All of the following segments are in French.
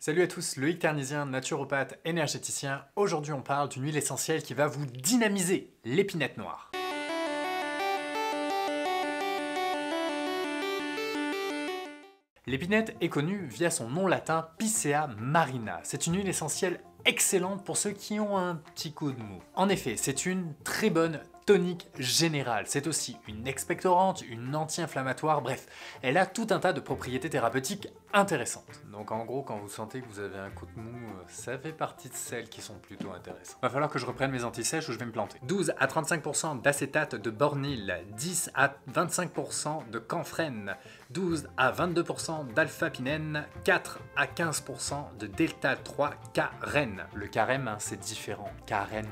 Salut à tous, Loïc Ternisien, naturopathe, énergéticien. Aujourd'hui on parle d'une huile essentielle qui va vous dynamiser, l'épinette noire. L'épinette est connue via son nom latin Picea marina. C'est une huile essentielle excellente pour ceux qui ont un petit coup de mou. En effet, c'est une très bonne tonique générale. C'est aussi une expectorante, une anti-inflammatoire, bref, elle a tout un tas de propriétés thérapeutiques intéressantes. Donc en gros, quand vous sentez que vous avez un coup de mou, ça fait partie de celles qui sont plutôt intéressantes. Va falloir que je reprenne mes antisèches ou je vais me planter. 12 à 35% d'acétate de bornyle, 10 à 25% de camphrène, 12 à 22% d'alpha-pinène, 4 à 15% de delta-3 carène. Le carême, c'est différent, carène.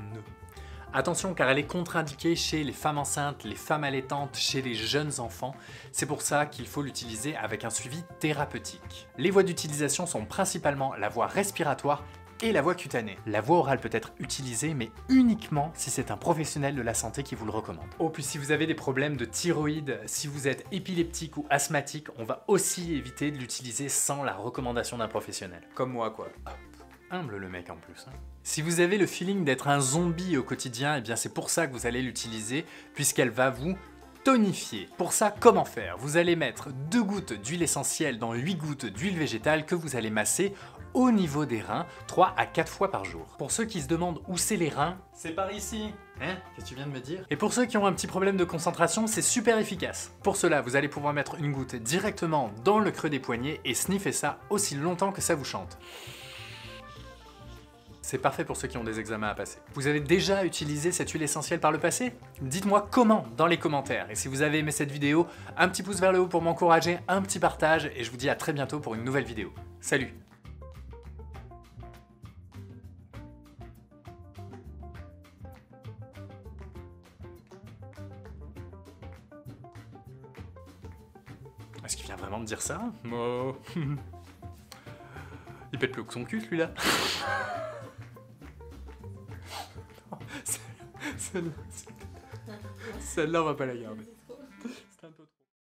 Attention car elle est contre-indiquée chez les femmes enceintes, les femmes allaitantes, chez les jeunes enfants. C'est pour ça qu'il faut l'utiliser avec un suivi thérapeutique. Les voies d'utilisation sont principalement la voie respiratoire et la voie cutanée. La voie orale peut être utilisée mais uniquement si c'est un professionnel de la santé qui vous le recommande. Oh, puis si vous avez des problèmes de thyroïde, si vous êtes épileptique ou asthmatique, on va aussi éviter de l'utiliser sans la recommandation d'un professionnel. Comme moi quoi. Humble le mec en plus. Si vous avez le feeling d'être un zombie au quotidien, eh bien c'est pour ça que vous allez l'utiliser, puisqu'elle va vous tonifier. Pour ça, comment faire? Vous allez mettre 2 gouttes d'huile essentielle dans 8 gouttes d'huile végétale que vous allez masser au niveau des reins 3 à 4 fois par jour. Pour ceux qui se demandent où c'est les reins, c'est par ici. Hein? Qu'est-ce que tu viens de me dire? Et pour ceux qui ont un petit problème de concentration, c'est super efficace. Pour cela, vous allez pouvoir mettre une goutte directement dans le creux des poignets et sniffer ça aussi longtemps que ça vous chante. C'est parfait pour ceux qui ont des examens à passer. Vous avez déjà utilisé cette huile essentielle par le passé? Dites-moi comment dans les commentaires. Et si vous avez aimé cette vidéo, un petit pouce vers le haut pour m'encourager, un petit partage, et je vous dis à très bientôt pour une nouvelle vidéo. Salut! Est-ce qu'il vient vraiment de dire ça? Oh. Il pète plus haut que son cul, celui-là. Celle-là, on va pas la garder.